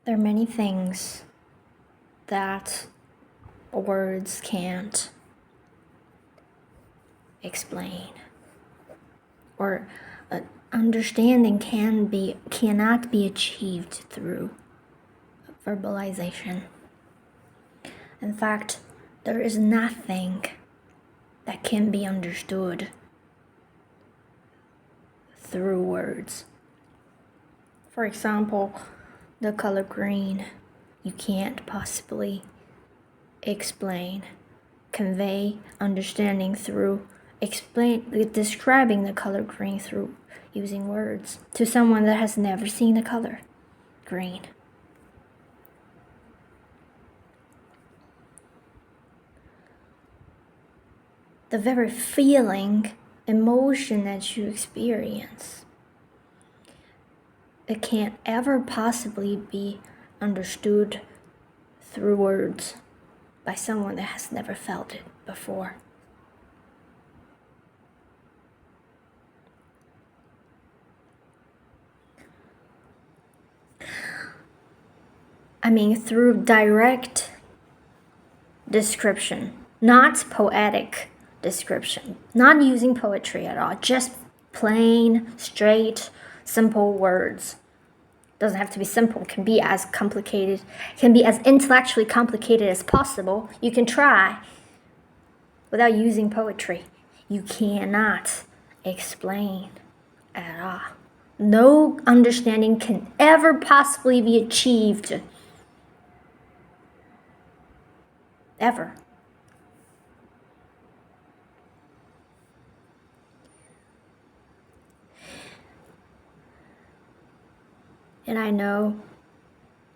There are many things that words can't explain, or understanding cannot be achieved through verbalization. In fact, there is nothing that can be understood through words. For example, the color green, you can't possibly convey understanding through describing the color green through using words to someone that has never seen the color green. The very feeling, emotion that you experience, it can't ever possibly be understood through words by someone that has never felt it before. I mean, through direct description, not poetic description, not using poetry at all, just plain, straight, simple words. Doesn't have to be simple, can be as complicated, can be as intellectually complicated as possible. You can try without using poetry. You cannot explain at all. No understanding can ever possibly be achieved. Ever. And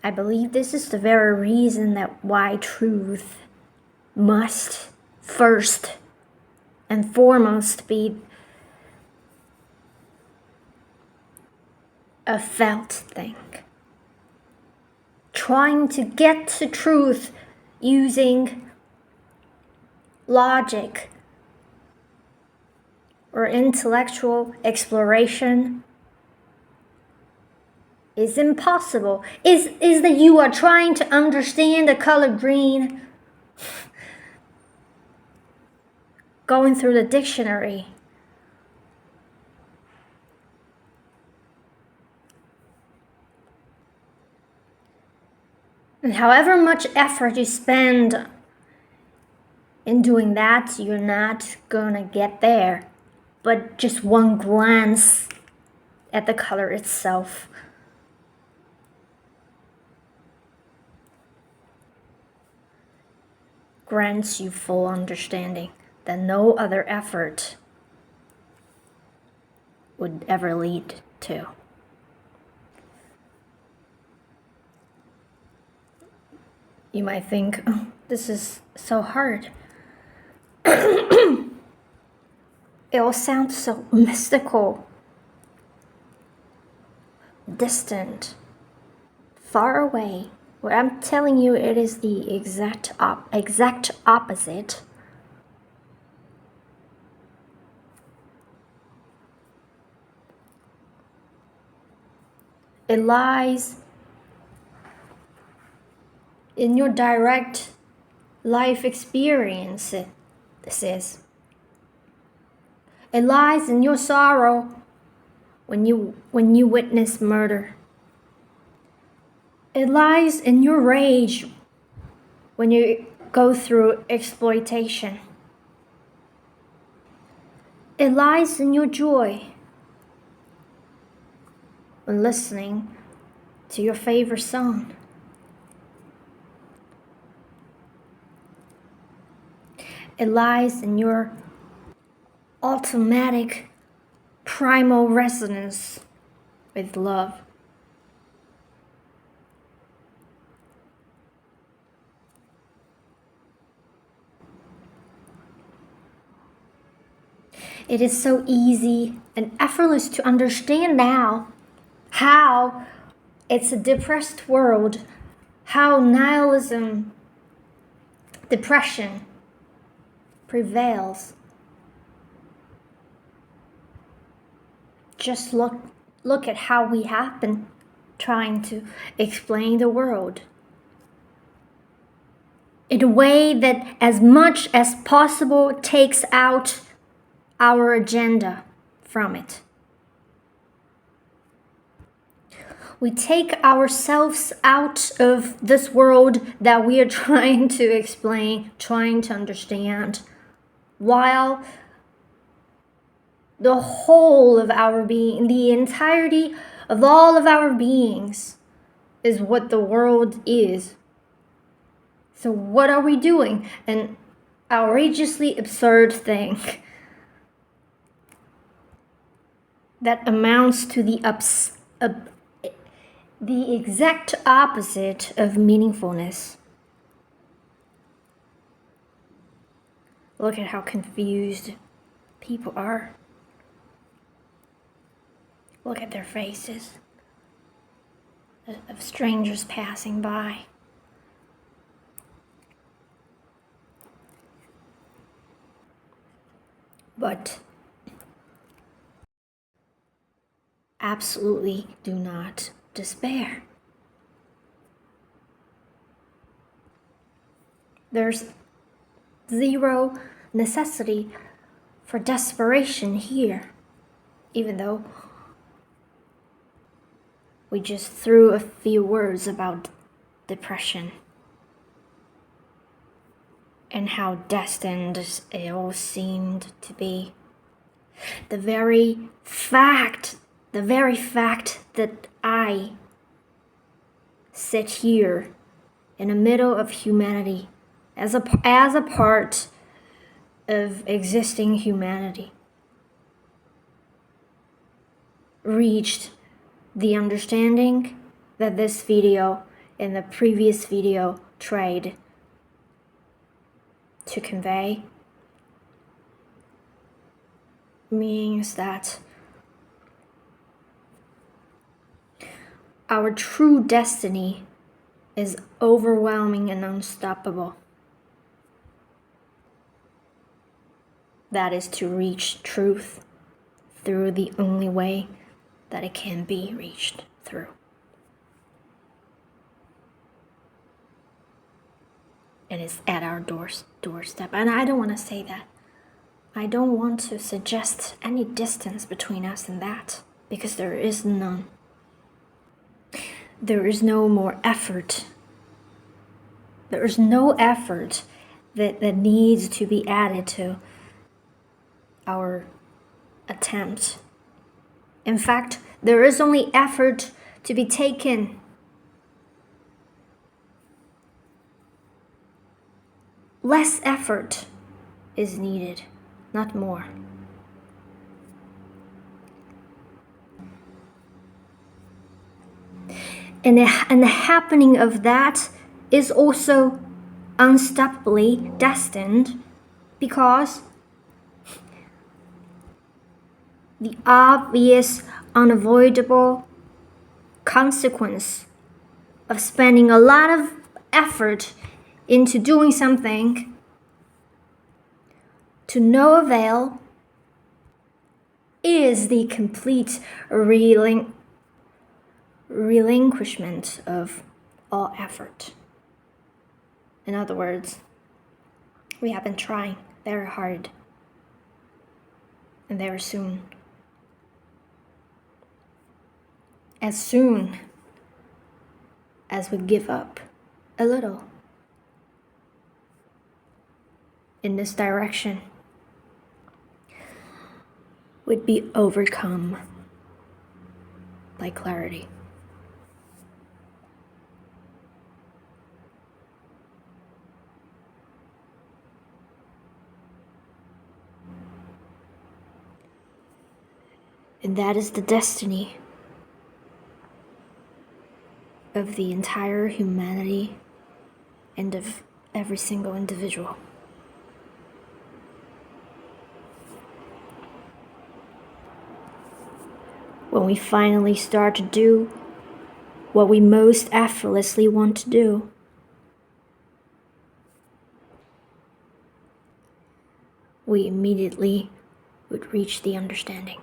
I believe this is the very reason that why truth must first and foremost be a felt thing. Trying to get to truth using logic or intellectual exploration is impossible. Is that you are trying to understand the color green, going through the dictionary. And however much effort you spend in doing that, you're not gonna get there. But just one glance at the color itself grants you full understanding that no other effort would ever lead to. You might think, oh, this is so hard. It all sounds so mystical, distant, far away. Well, I'm telling you, it is the exact opposite. It lies in your direct life experiences. It lies in your sorrow when you witness murder. It lies in your rage when you go through exploitation. It lies in your joy when listening to your favorite song. It lies in your automatic primal resonance with love. It is so easy and effortless to understand now how it's a depressed world, how nihilism, depression prevails. Just look at how we have been trying to explain the world in a way that as much as possible takes out our agenda from it. We take ourselves out of this world that we are trying to explain, trying to understand, while the whole of our being, the entirety of all of our beings, is what the world is. So what are we doing? An outrageously absurd thing that amounts to the exact opposite of meaningfulness. Look at how confused people are. Look at their faces of strangers passing by. But absolutely do not despair. There's zero necessity for desperation here, even though we just threw a few words about depression and how destined it all seemed to be. The very fact that I sit here in the middle of humanity as a part of existing humanity reached the understanding that this video and the previous video tried to convey means that our true destiny is overwhelming and unstoppable. That is to reach truth through the only way that it can be reached through. And it's at our doorstep. And I don't want to say that. I don't want to suggest any distance between us and that, because there is none. There is no more effort. There is no effort that needs to be added to our attempt. In fact, there is only effort to be taken. Less effort is needed, not more. And the happening of that is also unstoppably destined, because the obvious, unavoidable consequence of spending a lot of effort into doing something to no avail is the complete relinquishment of all effort. In other words, we have been trying very hard, and very soon as we give up a little in this direction, would be overcome by clarity. And that is the destiny of the entire humanity and of every single individual. When we finally start to do what we most effortlessly want to do, we immediately would reach the understanding.